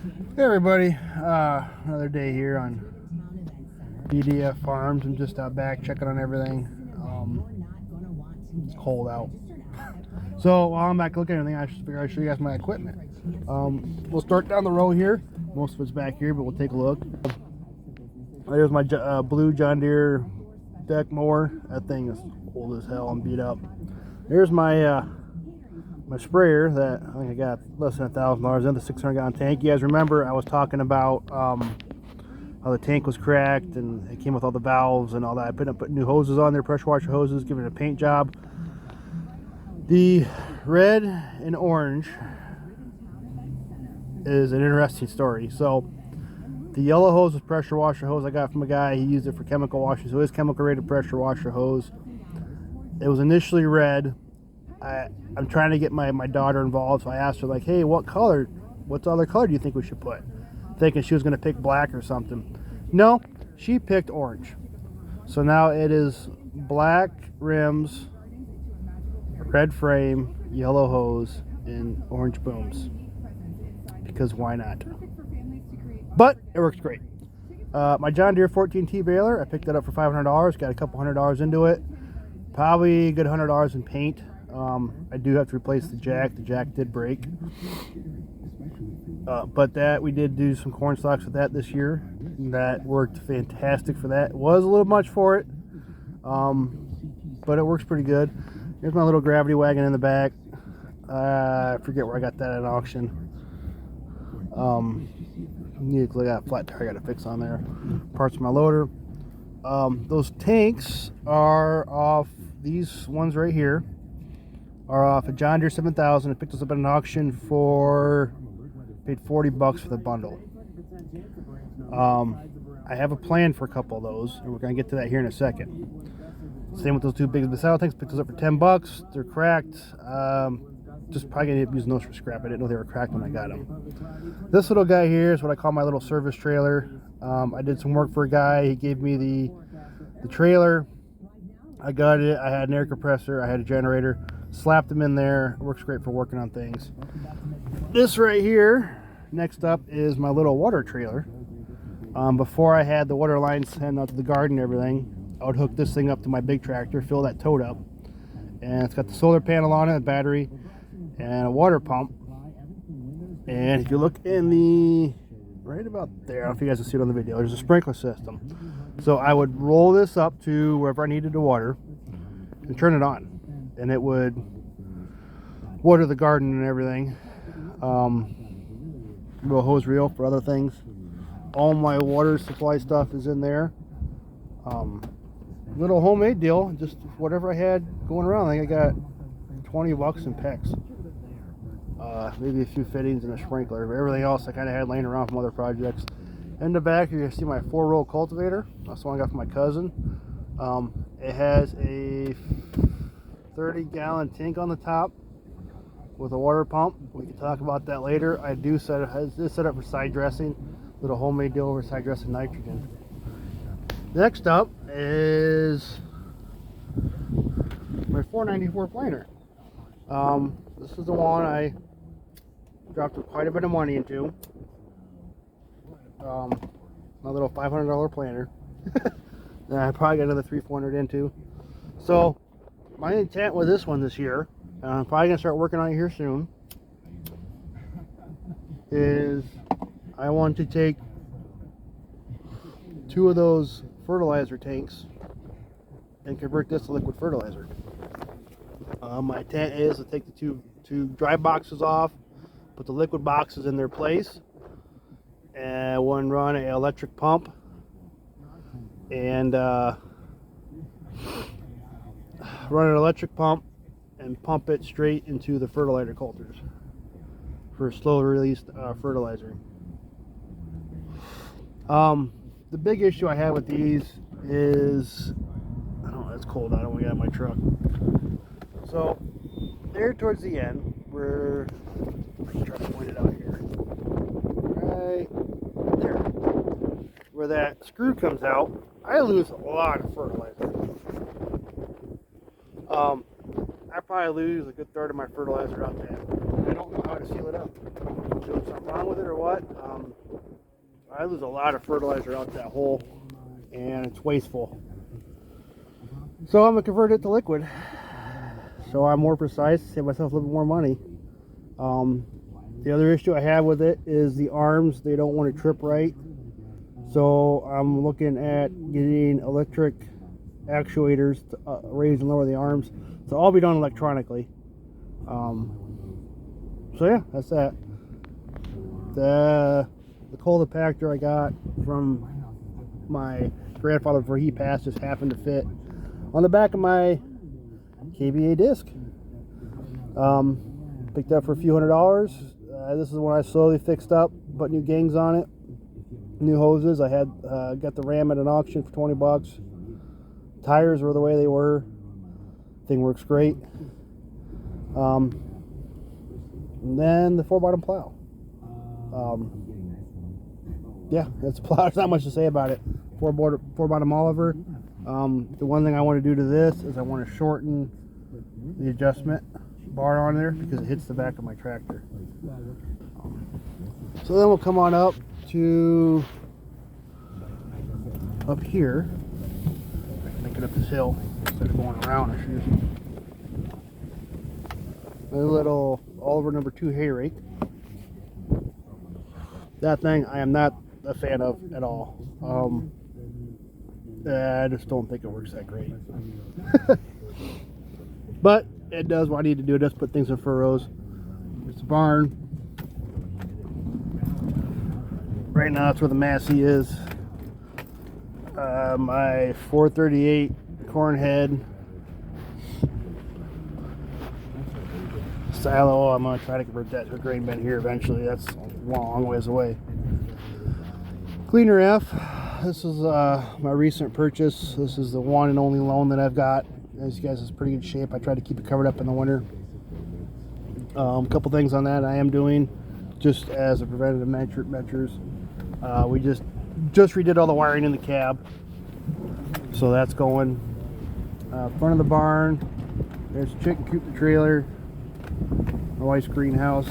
Hey everybody, another day here on BDF Farms. I'm just out back checking on everything. It's cold out. So while I'm back looking at everything, I should figure I'd show you guys my equipment. We'll start down the row here. Most of it's back here, but we'll take a look. There's my blue John Deere deck mower. That thing is old as hell and beat up. There's my my sprayer that I think I got less than $1,000 in, the 600 gallon tank. You guys remember I was talking about how the tank was cracked and it came with all the valves and all that. I put new hoses on there, pressure washer hoses, giving it a paint job. The red and orange is an interesting story. So the yellow hose was pressure washer hose I got from a guy. He used it for chemical washing, so it is chemical rated pressure washer hose. It was initially red. I'm trying to get my daughter involved, so I asked her, like, hey, what other color do you think we should put? Thinking she was going to pick black or something. No, she picked orange. So now it is black rims, red frame, yellow hose, and orange booms. Because why not? But it works great. My John Deere 14T baler, I picked that up for $500. Got a couple $100 into it. Probably a good $100 in paint. I do have to replace the jack. The jack did break. But that we did do some corn stalks with that this year. That worked fantastic for that. It was a little much for it, but it works pretty good. Here's my little gravity wagon in the back. I forget where I got that at an auction. Need to look at a flat tire I got to fix on there. Parts of my loader. Those tanks are off. These ones right here are off a John Deere 7000. I picked those up at an auction for, paid $40 for the bundle. I have a plan for a couple of those, and we're going to get to that here in a second. Same with those two big Basal tanks. Picked those up for $10. They're cracked. Just probably going to use those for scrap. I didn't know they were cracked when I got them. This little guy here is what I call my little service trailer. I did some work for a guy. He gave me the trailer. I got it. I had an air compressor. I had a generator. Slapped them in there. It works great for working on things. This right here, next up, is my little water trailer. Before I had the water lines sent out to the garden and everything, I would hook this thing up to my big tractor, fill that tote up. And it's got the solar panel on it, a battery, and a water pump. And if you look in the, right about there, I don't know if you guys can see it on the video, there's a sprinkler system. So I would roll this up to wherever I needed to water and turn it on. And it would water the garden and everything. Little hose reel for other things. All my water supply stuff is in there. Little homemade deal, just whatever I had going around. I think I got $20 in packs. Maybe a few fittings and a sprinkler. But everything else I kind of had laying around from other projects. In the back, you're going to see my 4-row cultivator. That's the one I got from my cousin. It has a 30-gallon tank on the top with a water pump. We can talk about that later. I do set up for side dressing. Little homemade deal over side dressing nitrogen. Next up is my 494 planer. This is the one I dropped quite a bit of money into. My little $500 planter. And I probably got another $300-400 into. So my intent with this one this year, and I'm probably gonna start working on it here soon, is I want to take 2 of those fertilizer tanks and convert this to liquid fertilizer. My intent is to take the two dry boxes off, put the liquid boxes in their place, and one run an electric pump and run an electric pump and pump it straight into the fertilizer coulters for slow release fertilizer. The big issue I have with these is, I don't know, it's cold out, I don't want to get out of my truck. So there towards the end, where I try to point it out here, right there, where that screw comes out, I lose a lot of fertilizer. I probably lose a good third of my fertilizer out there. I don't know how to seal it up. Is there something wrong with it or what? I lose a lot of fertilizer out that hole, and it's wasteful. So I'm gonna convert it to liquid, so I'm more precise, save myself a little bit more money. The other issue I have with it is the arms. They don't want to trip right, so I'm looking at getting electric actuators to raise and lower the arms. So all be done electronically. So yeah, that's that. The Coldipactor I got from my grandfather before he passed just happened to fit on the back of my KBA disc. Picked up for a few $100s. This is the one I slowly fixed up, put new gangs on it, new hoses. I had got the Ram at an auction for 20 bucks. Tires were the way they were. Thing works great. And then the 4-bottom plow. Yeah, that's a plow. There's not much to say about it. 4-bottom Oliver. The one thing I want to do to this is I want to shorten the adjustment bar on there because it hits the back of my tractor. So then we'll come on up to up here. I can make it up this hill instead of going around. I should use a little Oliver number 2 hay rake. That thing I am not a fan of at all. I just don't think it works that great. But it does what I need to do. It does put things in furrows. It's a barn. Right now that's where the Massey is. My 438 corn head silo, I'm going to try to convert that to a grain bin here eventually. That's a long ways away. Cleaner F. This is my recent purchase. This is the one and only loan that I've got. As you guys, it's pretty good shape. I try to keep it covered up in the winter. A couple things on that I am doing just as a preventative measures. We just redid all the wiring in the cab, so that's going. Front of the barn, there's a chicken coop, the trailer, my wife's greenhouse.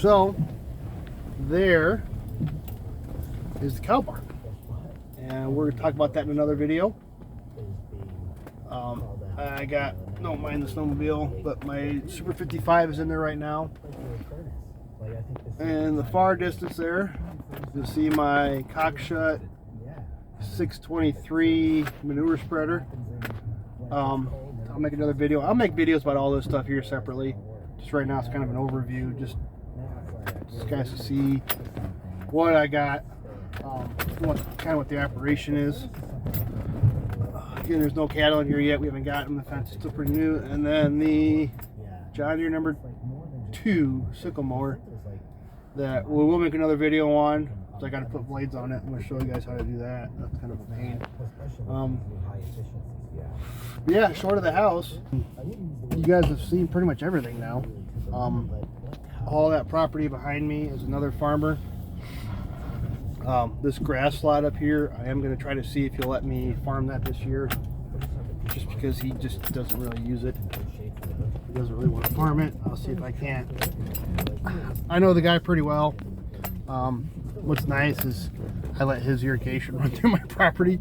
So there is the cow barn, and we're going to talk about that in another video. I don't mind the snowmobile, but my Super 55 is in there right now. And the far distance there, you'll see my Cockshut 623 manure spreader. I'll make another video. I'll make videos about all this stuff here separately. Just right now it's kind of an overview, just guys to see what I got, what the operation is. Again, there's no cattle in here yet. We haven't gotten them. The fence is still pretty new. And then the John Deere number 2 sickle mower that we will make another video on. So I got to put blades on it. I'm going to show you guys how to do that. That's kind of a pain. Yeah, short of the house, you guys have seen pretty much everything now. All that property behind me is another farmer. This grass slot up here, I am going to try to see if he'll let me farm that this year, just because he just doesn't really use it. He doesn't really want to farm it. I'll see if I can. I know the guy pretty well. What's nice is I let his irrigation run through my property,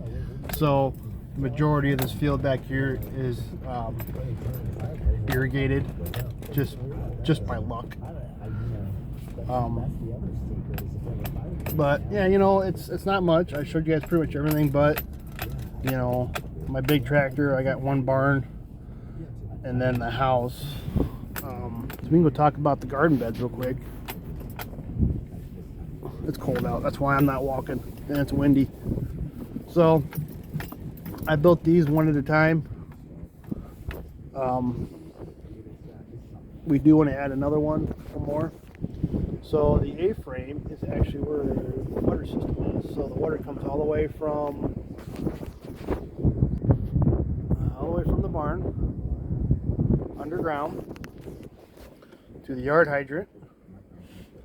so the majority of this field back here is irrigated just by luck. But yeah, you know, it's not much. I showed you guys pretty much everything, but you know, my big tractor, I got one barn and then the house. So we can go talk about the garden beds real quick. It's cold out, that's why I'm not walking, and it's windy. So I built these one at a time. We do want to add another one or more. So the A-frame is actually where the water system is. So the water comes all the way from the barn, underground, to the yard hydrant,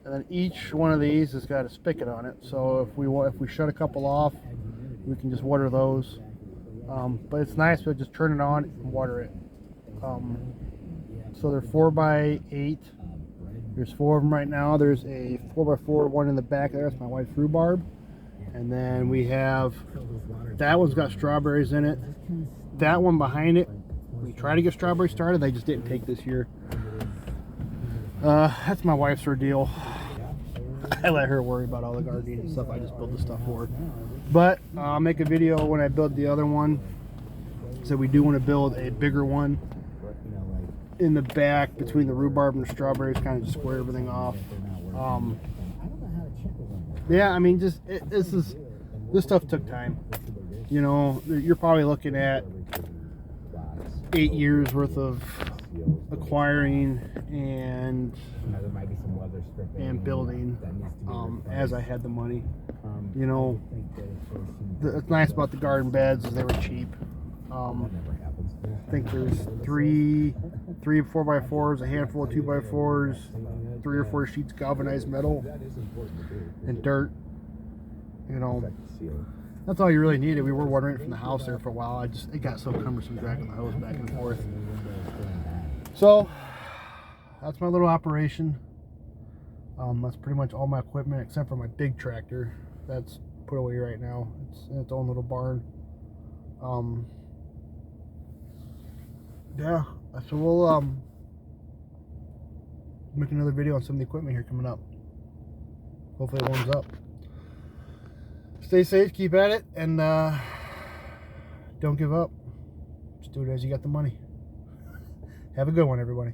and then each one of these has got a spigot on it. So if we shut a couple off, we can just water those. But it's nice to just turn it on and water it. So they're 4x8. There's 4 of them right now. There's a 4x4 one in the back there. That's my wife's rhubarb. And then we have, that one's got strawberries in it. That one behind it, we tried to get strawberries started. They just didn't take this year. That's my wife's ordeal. I let her worry about all the gardening and stuff. I just build the stuff for her. But I'll make a video when I build the other one. So we do want to build a bigger one in the back between the rhubarb and the strawberries, kind of just square everything off. Yeah, I mean, just this stuff took time. You know, you're probably looking at 8 years worth of acquiring and building as I had the money. You know, it's nice about the garden beds is they were cheap. I think there's three 4x4s, a handful of 2x4s, 3 or 4 sheets of galvanized metal, and dirt. You know, that's all you really needed. We were watering it from the house there for a while. It got so cumbersome dragging the hose back and forth. So that's my little operation. That's pretty much all my equipment except for my big tractor. That's put away right now. It's in its own little barn. Yeah, so we'll make another video on some of the equipment here coming up. Hopefully it warms up. Stay safe, keep at it, and don't give up. Just do it as you got the money. Have a good one, everybody.